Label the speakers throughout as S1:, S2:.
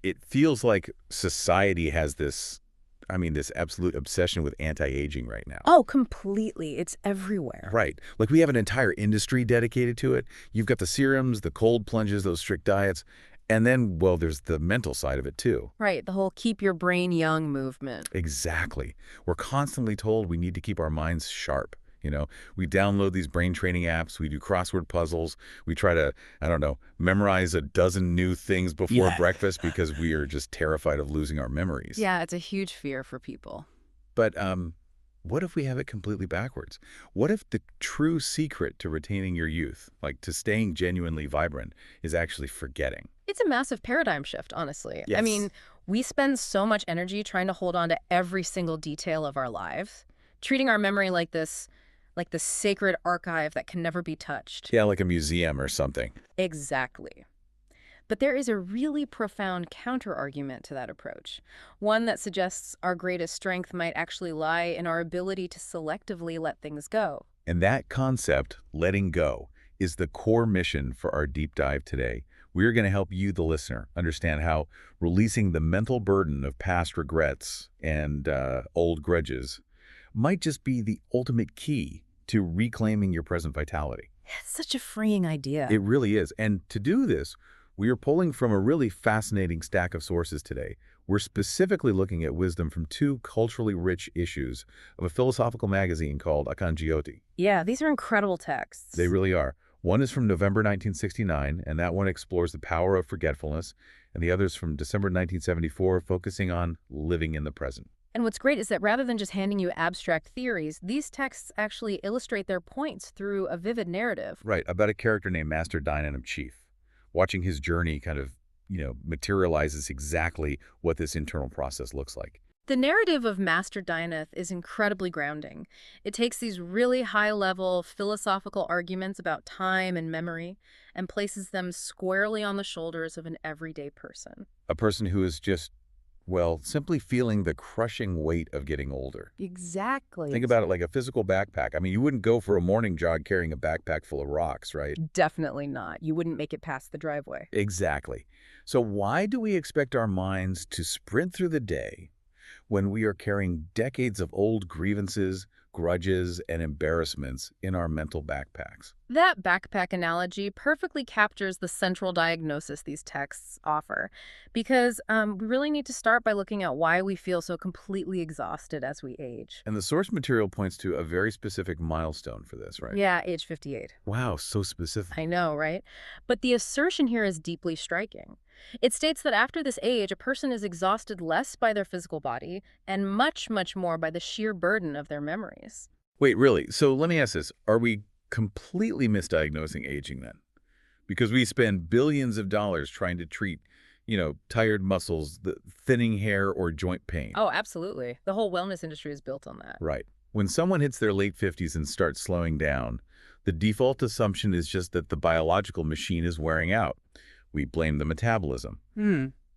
S1: It feels like society has this absolute obsession with anti-aging right now.
S2: Oh, completely. It's everywhere.
S1: Right. Like we have an entire industry dedicated to it. You've got the serums, the cold plunges, those strict diets. And then, well, there's the mental side of it too.
S2: Right, the whole keep your brain young movement.
S1: Exactly. We're constantly told we need to keep our minds sharp. We download these brain training apps, we do crossword puzzles, we try to, I don't know, memorize a dozen new things before breakfast because we are just terrified of losing our memories.
S2: Yeah, it's a huge fear for people.
S1: But what if we have it completely backwards? What if the true secret to retaining your youth, like to staying genuinely vibrant, is actually forgetting?
S2: It's a massive paradigm shift, honestly.
S1: Yes.
S2: I mean, we spend so much energy trying to hold on to every single detail of our lives, treating our memory like this sacred archive that can never be touched.
S1: Yeah, like a museum or something.
S2: Exactly. But there is a really profound counter-argument to that approach, one that suggests our greatest strength might actually lie in our ability to selectively let things go.
S1: And that concept, letting go, is the core mission for our deep dive today. We're going to help you, the listener, understand how releasing the mental burden of past regrets and old grudges might just be the ultimate key to reclaiming your present vitality.
S2: It's such a freeing idea.
S1: It really is. And to do this, we are pulling from a really fascinating stack of sources today. We're specifically looking at wisdom from two culturally rich issues of a philosophical magazine called Akanjioti.
S2: Yeah, these are incredible texts.
S1: They really are. One is from November 1969, and that one explores the power of forgetfulness, and the other is from December 1974, focusing on living in the present.
S2: And what's great is that rather than just handing you abstract theories, these texts actually illustrate their points through a vivid narrative.
S1: Right, about a character named Master Dinanath Chief. Watching his journey kind of, materializes exactly what this internal process looks like.
S2: The narrative of Master Dinanath is incredibly grounding. It takes these really high-level philosophical arguments about time and memory and places them squarely on the shoulders of an everyday person.
S1: A person who is just, well, simply feeling the crushing weight of getting older.
S2: Exactly.
S1: Think about it like a physical backpack. I mean, you wouldn't go for a morning jog carrying a backpack full of rocks, right?
S2: Definitely not. You wouldn't make it past the driveway.
S1: Exactly. So why do we expect our minds to sprint through the day when we are carrying decades of old grievances, grudges, and embarrassments in our mental backpacks?
S2: That backpack analogy perfectly captures the central diagnosis these texts offer, because we really need to start by looking at why we feel so completely exhausted as we age.
S1: And the source material points to a very specific milestone for this, right?
S2: Yeah, age 58.
S1: Wow, so specific.
S2: I know, right? But the assertion here is deeply striking. It states that after this age, a person is exhausted less by their physical body and much, much more by the sheer burden of their memories.
S1: Wait, really? So let me ask this. Are we completely misdiagnosing aging then? Because we spend billions of dollars trying to treat, tired muscles, the thinning hair, or joint pain.
S2: Oh, absolutely. The whole wellness industry is built on that.
S1: Right. When someone hits their late 50s and starts slowing down, the default assumption is just that the biological machine is wearing out. We blame the metabolism.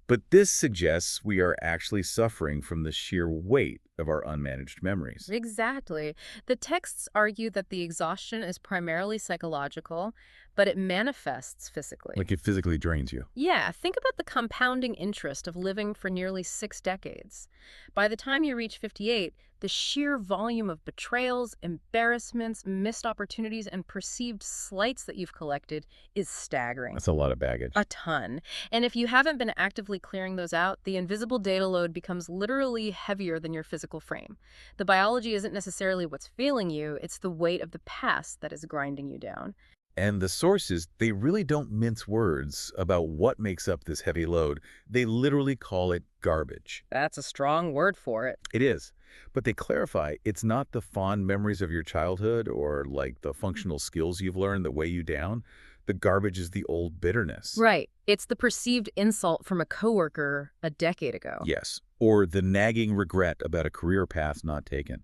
S1: But this suggests we are actually suffering from the sheer weight of our unmanaged memories.
S2: Exactly. The texts argue that the exhaustion is primarily psychological, but it manifests physically.
S1: Like it physically drains you.
S2: Yeah, think about the compounding interest of living for nearly 6 decades. By the time you reach 58, the sheer volume of betrayals, embarrassments, missed opportunities, and perceived slights that you've collected is staggering.
S1: That's a lot of baggage.
S2: A ton. And if you haven't been actively clearing those out, the invisible data load becomes literally heavier than your physical frame. The biology isn't necessarily what's failing you, it's the weight of the past that is grinding you down.
S1: And the sources, they really don't mince words about what makes up this heavy load. They literally call it garbage.
S2: That's a strong word for it.
S1: It is. But they clarify it's not the fond memories of your childhood or like the functional skills you've learned that weigh you down. The garbage is the old bitterness.
S2: Right. It's the perceived insult from a coworker a decade ago.
S1: Yes. Or the nagging regret about a career path not taken.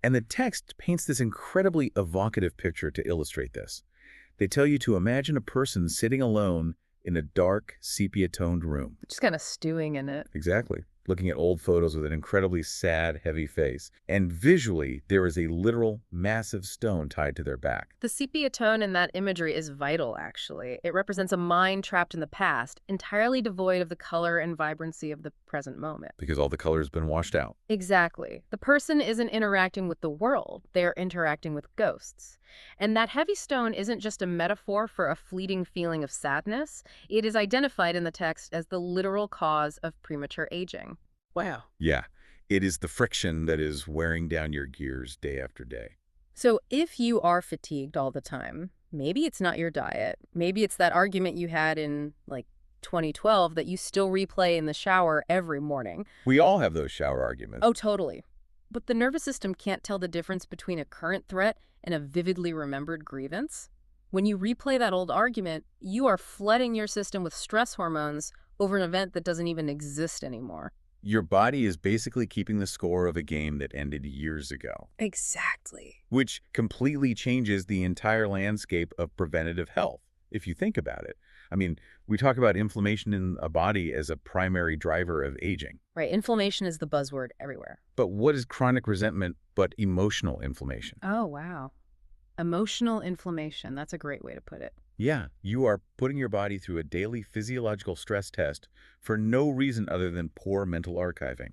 S1: And the text paints this incredibly evocative picture to illustrate this. They tell you to imagine a person sitting alone in a dark, sepia-toned room.
S2: Just kind of stewing in it.
S1: Exactly. looking at old photos with an incredibly sad, heavy face. And visually, there is a literal massive stone tied to their back.
S2: The sepia tone in that imagery is vital, actually. It represents a mind trapped in the past, entirely devoid of the color and vibrancy of the present moment.
S1: Because all the color's been washed out.
S2: Exactly. The person isn't interacting with the world, they're interacting with ghosts. And that heavy stone isn't just a metaphor for a fleeting feeling of sadness, it is identified in the text as the literal cause of premature aging. Wow.
S1: Yeah, it is the friction that is wearing down your gears day after day.
S2: So if you are fatigued all the time, maybe it's not your diet. Maybe it's that argument you had in, 2012 that you still replay in the shower every morning.
S1: We all have those shower arguments.
S2: Oh, totally. But the nervous system can't tell the difference between a current threat and a vividly remembered grievance. When you replay that old argument, you are flooding your system with stress hormones over an event that doesn't even exist anymore.
S1: Your body is basically keeping the score of a game that ended years ago.
S2: Exactly.
S1: Which completely changes the entire landscape of preventative health, if you think about it. I mean, we talk about inflammation in a body as a primary driver of aging.
S2: Right, inflammation is the buzzword everywhere.
S1: But what is chronic resentment but emotional inflammation?
S2: Oh, wow. Emotional inflammation, that's a great way to put it.
S1: Yeah, you are putting your body through a daily physiological stress test for no reason other than poor mental archiving.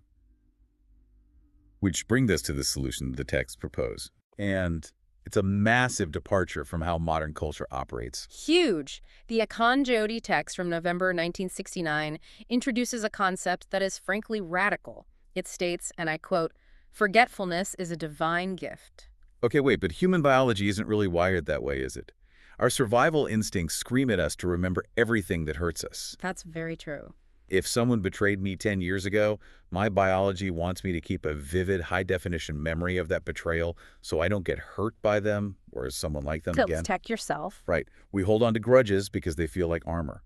S1: Which brings us to the solution the texts propose. And it's a massive departure from how modern culture operates.
S2: Huge! The Akan Jyoti text from November 1969 introduces a concept that is frankly radical. It states, and I quote, "Forgetfulness is a divine gift."
S1: Okay, wait, but human biology isn't really wired that way, is it? Our survival instincts scream at us to remember everything that hurts us.
S2: That's very true.
S1: If someone betrayed me 10 years ago, my biology wants me to keep a vivid, high-definition memory of that betrayal so I don't get hurt by them or as someone like them
S2: To
S1: again.
S2: protect yourself.
S1: Right. We hold on to grudges because they feel like armor.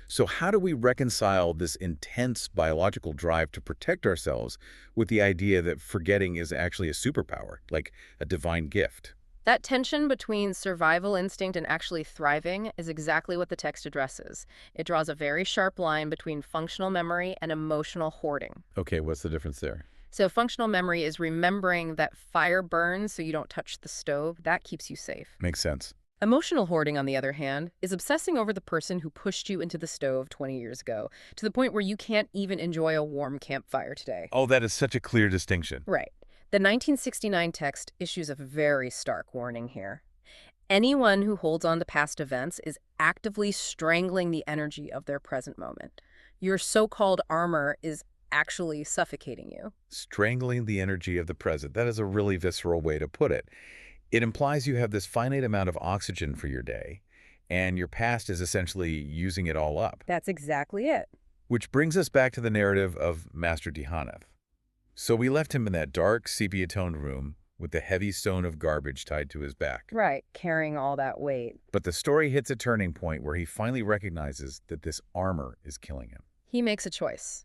S1: So how do we reconcile this intense biological drive to protect ourselves with the idea that forgetting is actually a superpower, like a divine gift?
S2: That tension between survival instinct and actually thriving is exactly what the text addresses. It draws a very sharp line between functional memory and emotional hoarding.
S1: Okay, what's the difference there?
S2: So functional memory is remembering that fire burns so you don't touch the stove. That keeps you safe.
S1: Makes sense.
S2: Emotional hoarding, on the other hand, is obsessing over the person who pushed you into the stove 20 years ago, to the point where you can't even enjoy a warm campfire today.
S1: Oh, that is such a clear distinction.
S2: Right. The 1969 text issues a very stark warning here. Anyone who holds on to past events is actively strangling the energy of their present moment. Your so-called armor is actually suffocating you.
S1: Strangling the energy of the present. That is a really visceral way to put it. It implies you have this finite amount of oxygen for your day, and your past is essentially using it all up.
S2: That's exactly it.
S1: Which brings us back to the narrative of Master Dinanath. So we left him in that dark, sepia-toned room with the heavy stone of garbage tied to his back.
S2: Right, carrying all that weight.
S1: But the story hits a turning point where he finally recognizes that this armor is killing him.
S2: He makes a choice.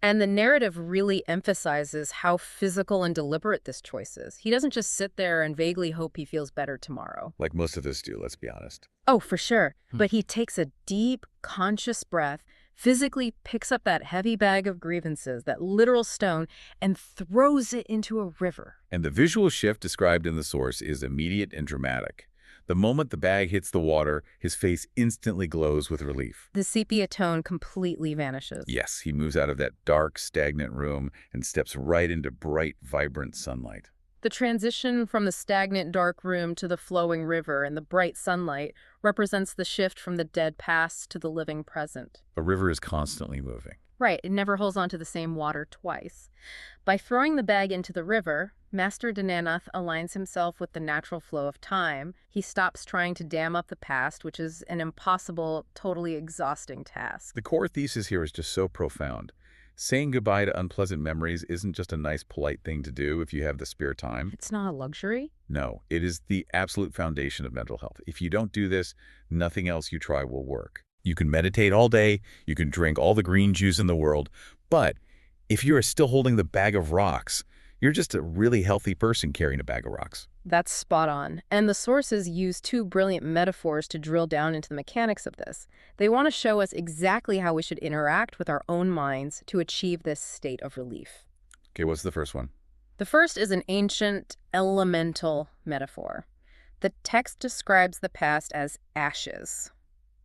S2: And the narrative really emphasizes how physical and deliberate this choice is. He doesn't just sit there and vaguely hope he feels better tomorrow.
S1: Like most of us do, let's be honest.
S2: Oh, for sure. But he takes a deep, conscious breath, physically picks up that heavy bag of grievances, that literal stone, and throws it into a river.
S1: And the visual shift described in the source is immediate and dramatic. The moment the bag hits the water, his face instantly glows with relief.
S2: The sepia tone completely vanishes.
S1: Yes, he moves out of that dark, stagnant room and steps right into bright, vibrant sunlight.
S2: The transition from the stagnant dark room to the flowing river and the bright sunlight represents the shift from the dead past to the living present.
S1: A river is constantly moving.
S2: Right, it never holds on to the same water twice. By throwing the bag into the river, Master Dinanath aligns himself with the natural flow of time. He stops trying to dam up the past, which is an impossible, totally exhausting task.
S1: The core thesis here is just so profound. Saying goodbye to unpleasant memories isn't just a nice, polite thing to do if you have the spare time.
S2: It's not a luxury.
S1: No, it is the absolute foundation of mental health. If you don't do this, nothing else you try will work. You can meditate all day, you can drink all the green juice in the world, but if you are still holding the bag of rocks, You're just a really healthy person carrying a bag of rocks.
S2: That's spot on. And the sources use two brilliant metaphors to drill down into the mechanics of this. They want to show us exactly how we should interact with our own minds to achieve this state of relief.
S1: Okay, what's the first one?
S2: The first is an ancient elemental metaphor. The text describes the past as ashes,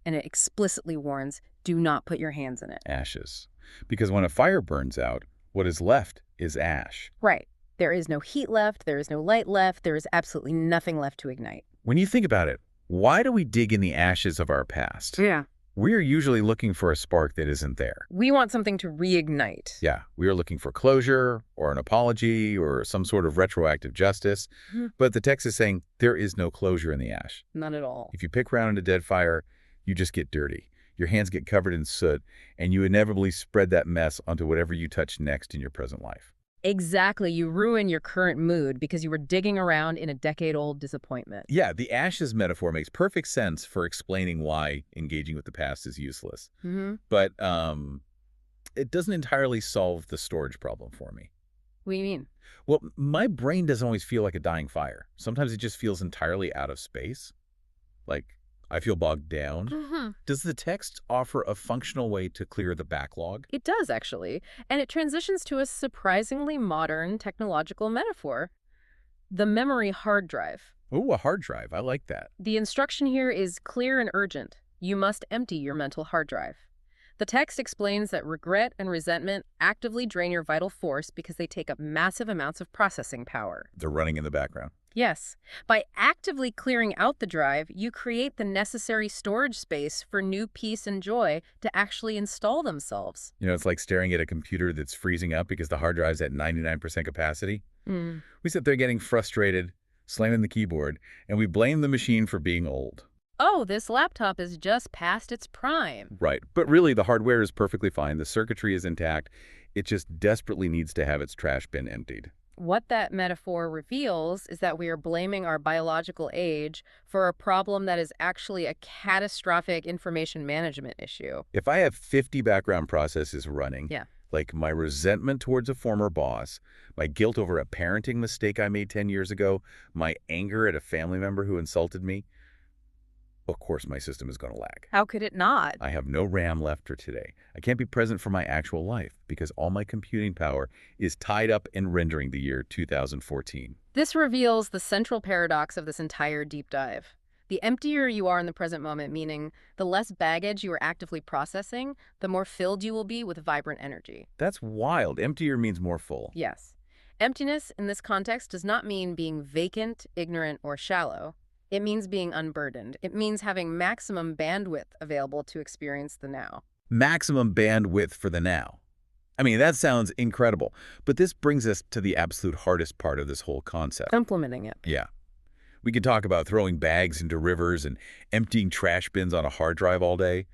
S2: and it explicitly warns, do not put your hands in it.
S1: Ashes. Because when a fire burns out, what is left is ash.
S2: Right. There is no heat left, there is no light left, there is absolutely nothing left to ignite.
S1: When you think about it, why do we dig in the ashes of our past?
S2: Yeah.
S1: We're usually looking for a spark that isn't there.
S2: We want something to reignite.
S1: Yeah, we are looking for closure or an apology or some sort of retroactive justice.
S2: Mhm.
S1: But the text is saying there is no closure in the ash.
S2: None at all.
S1: If you pick around in a dead fire, you just get dirty. Your hands get covered in soot, and you inevitably spread that mess onto whatever you touch next in your present life.
S2: Exactly. You ruin your current mood because you were digging around in a decade-old disappointment.
S1: Yeah, the ashes metaphor makes perfect sense for explaining why engaging with the past is useless.
S2: Mm-hmm.
S1: But it doesn't entirely solve the storage problem for me.
S2: What do you mean?
S1: Well, my brain doesn't always feel like a dying fire. Sometimes it just feels entirely out of space. Like, I feel bogged down.
S2: Mm-hmm.
S1: Does the text offer a functional way to clear the backlog?
S2: It does, actually. And it transitions to a surprisingly modern technological metaphor. The memory hard drive.
S1: Oh, a hard drive. I like that.
S2: The instruction here is clear and urgent. You must empty your mental hard drive. The text explains that regret and resentment actively drain your vital force because they take up massive amounts of processing power.
S1: They're running in the background.
S2: Yes. By actively clearing out the drive, you create the necessary storage space for new peace and joy to actually install themselves.
S1: You know, it's like staring at a computer that's freezing up because the hard drive's at 99% capacity.
S2: Mm.
S1: We sit there getting frustrated, slamming the keyboard, and we blame the machine for being old.
S2: Oh, this laptop is just past its prime.
S1: Right. But really, the hardware is perfectly fine. The circuitry is intact. It just desperately needs to have its trash bin emptied.
S2: What that metaphor reveals is that we are blaming our biological age for a problem that is actually a catastrophic information management issue.
S1: If I have 50 background processes running,
S2: Yeah.
S1: like my resentment towards a former boss, my guilt over a parenting mistake I made 10 years ago, my anger at a family member who insulted me, of course my system is going to lag.
S2: How could it not?
S1: I have no RAM left for today. I can't be present for my actual life because all my computing power is tied up in rendering the year 2014.
S2: This reveals the central paradox of this entire deep dive. The emptier you are in the present moment, meaning the less baggage you are actively processing, the more filled you will be with vibrant energy.
S1: That's wild. Emptier means more full.
S2: Yes. Emptiness in this context does not mean being vacant, ignorant, or shallow. It means being unburdened. It means having maximum bandwidth available to experience the now.
S1: Maximum bandwidth for the now. I mean, that sounds incredible. But this brings us to the absolute hardest part of this whole concept.
S2: Implementing it.
S1: Yeah. We could talk about throwing bags into rivers and emptying trash bins on a hard drive all day.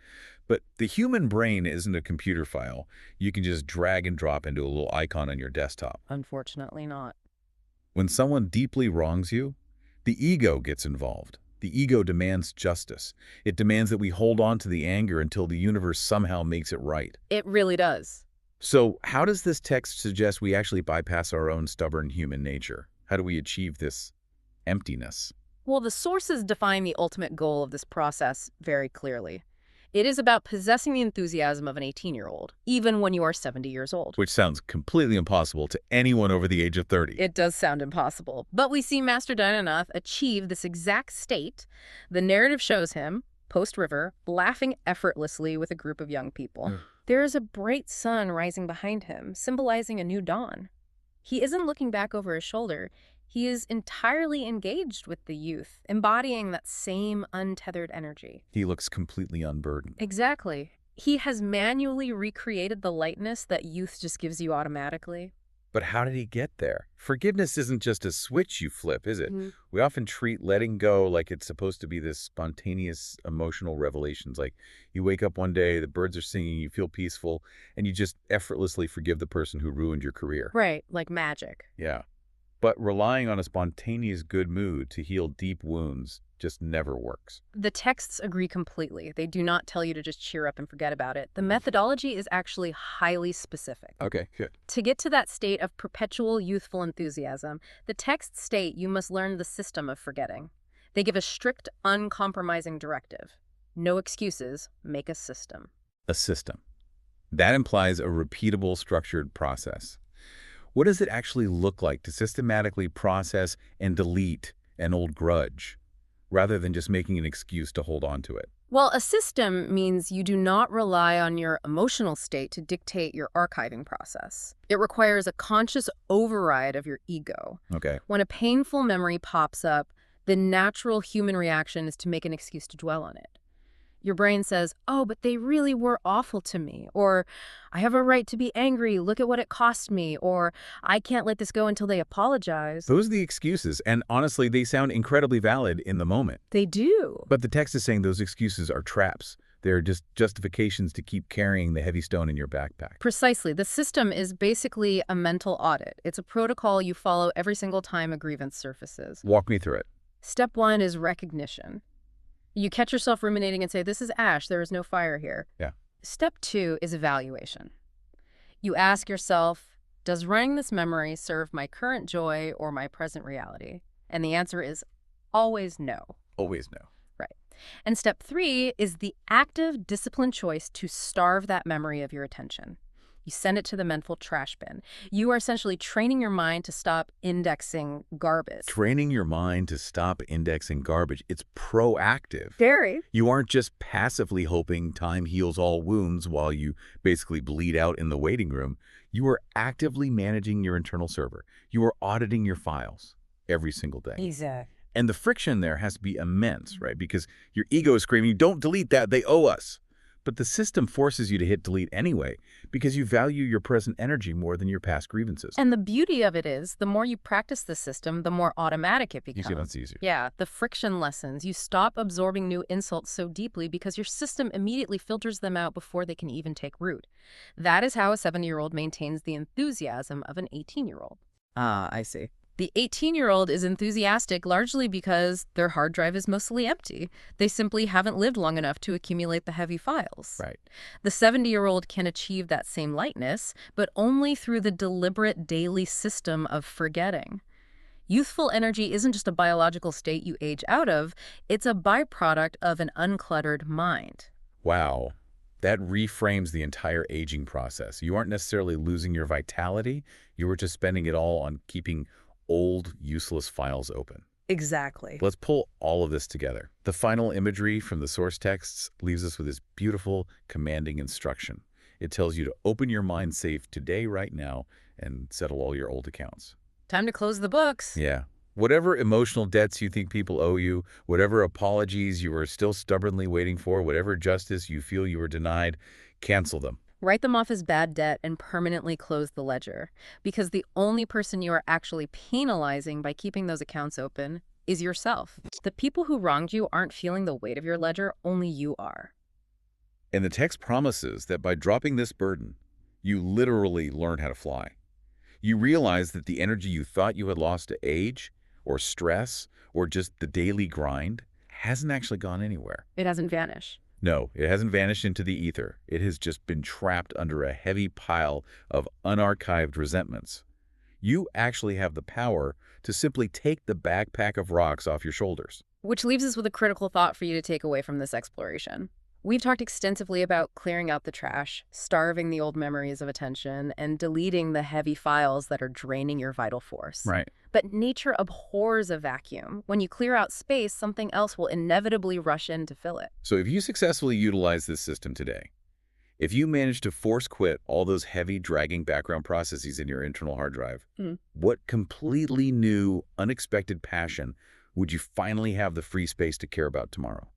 S1: But the human brain isn't a computer file you can just drag and drop into a little icon on your desktop.
S2: Unfortunately not.
S1: When someone deeply wrongs you, the ego gets involved. The ego demands justice. It demands that we hold on to the anger until the universe somehow makes it right.
S2: It really does.
S1: So how does this text suggest we actually bypass our own stubborn human nature? How do we achieve this emptiness?
S2: Well, the sources define the ultimate goal of this process very clearly. It is about possessing the enthusiasm of an 18-year-old, even when you are 70 years old.
S1: Which sounds completely impossible to anyone over the age of 30.
S2: It does sound impossible, but we see Master Dinanath achieve this exact state. The narrative shows him, post-river, laughing effortlessly with a group of young people. There is a bright sun rising behind him, symbolizing a new dawn. He isn't looking back over his shoulder. He is entirely engaged with the youth, embodying that same untethered energy.
S1: He looks completely unburdened.
S2: Exactly. He has manually recreated the lightness that youth just gives you automatically.
S1: But how did he get there? Forgiveness isn't just a switch you flip, is it?
S2: Mm-hmm.
S1: We often treat letting go like it's supposed to be this spontaneous emotional revelations. Like you wake up one day, the birds are singing, you feel peaceful, and you just effortlessly forgive the person who ruined your career.
S2: Right, like magic.
S1: Yeah. But relying on a spontaneous good mood to heal deep wounds just never works.
S2: The texts agree completely. They do not tell you to just cheer up and forget about it. The methodology is actually highly specific.
S1: Okay, good.
S2: To get to that state of perpetual youthful enthusiasm, the texts state you must learn the system of forgetting. They give a strict, uncompromising directive. No excuses, make a system.
S1: A system. That implies a repeatable, structured process. What does it actually look like to systematically process and delete an old grudge, rather than just making an excuse to hold on to it?
S2: Well, a system means you do not rely on your emotional state to dictate your archiving process. It requires a conscious override of your ego.
S1: Okay.
S2: When a painful memory pops up, the natural human reaction is to make an excuse to dwell on it. Your brain says, oh, but they really were awful to me, or I have a right to be angry, look at what it cost me, or I can't let this go until they apologize.
S1: Those are the excuses, and honestly, they sound incredibly valid in the moment.
S2: They do.
S1: But the text is saying those excuses are traps. They're just justifications to keep carrying the heavy stone in your backpack.
S2: Precisely. The system is basically a mental audit. It's a protocol you follow every single time a grievance surfaces.
S1: Walk me through it.
S2: Step 1 is recognition. You catch yourself ruminating and say, this is ash, there is no fire here.
S1: Yeah.
S2: Step 2 is evaluation. You ask yourself, does running this memory serve my current joy or my present reality? And the answer is always no.
S1: Always no.
S2: Right. And step 3 is the active, disciplined choice to starve that memory of your attention. You send it to the mental trash bin. You are essentially training your mind to stop indexing garbage.
S1: Training your mind to stop indexing garbage. It's proactive.
S2: Very.
S1: You aren't just passively hoping time heals all wounds while you basically bleed out in the waiting room. You are actively managing your internal server. You are auditing your files every single day.
S2: Exactly.
S1: And the friction there has to be immense, right? Because your ego is screaming, don't delete that, they owe us. But the system forces you to hit delete anyway because you value your present energy more than your past grievances.
S2: And the beauty of it is, the more you practice the system, the more automatic it becomes.
S1: You see, that's easier.
S2: Yeah, the friction lessens. You stop absorbing new insults so deeply because your system immediately filters them out before they can even take root. That is how a 70-year-old maintains the enthusiasm of an 18-year-old.
S3: Ah, I see.
S2: The 18-year-old is enthusiastic largely because their hard drive is mostly empty. They simply haven't lived long enough to accumulate the heavy files.
S1: Right.
S2: The 70-year-old can achieve that same lightness, but only through the deliberate daily system of forgetting. Youthful energy isn't just a biological state you age out of, it's a byproduct of an uncluttered mind.
S1: Wow. That reframes the entire aging process. You aren't necessarily losing your vitality. You were just spending it all on keeping old, useless files open.
S3: Exactly.
S1: Let's pull all of this together. The final imagery from the source texts leaves us with this beautiful, commanding instruction. It tells you to open your mind safe today, right now, and settle all your old accounts.
S2: Time to close the books.
S1: Yeah. Whatever emotional debts you think people owe you, whatever apologies you are still stubbornly waiting for, whatever justice you feel you were denied, cancel them.
S2: Write them off as bad debt and permanently close the ledger, because the only person you are actually penalizing by keeping those accounts open is yourself. The people who wronged you aren't feeling the weight of your ledger, only you are.
S1: And the text promises that by dropping this burden, you literally learn how to fly. You realize that the energy you thought you had lost to age, or stress, or just the daily grind hasn't actually gone anywhere.
S2: It hasn't vanished.
S1: No, it hasn't vanished into the ether. It has just been trapped under a heavy pile of unarchived resentments. You actually have the power to simply take the backpack of rocks off your shoulders.
S2: Which leaves us with a critical thought for you to take away from this exploration. We've talked extensively about clearing out the trash, starving the old memories of attention, and deleting the heavy files that are draining your vital force.
S1: Right.
S2: But nature abhors a vacuum. When you clear out space, something else will inevitably rush in to fill it.
S1: So if you successfully utilize this system today, if you manage to force quit all those heavy, dragging background processes in your internal hard drive, what completely new, unexpected passion would you finally have the free space to care about tomorrow?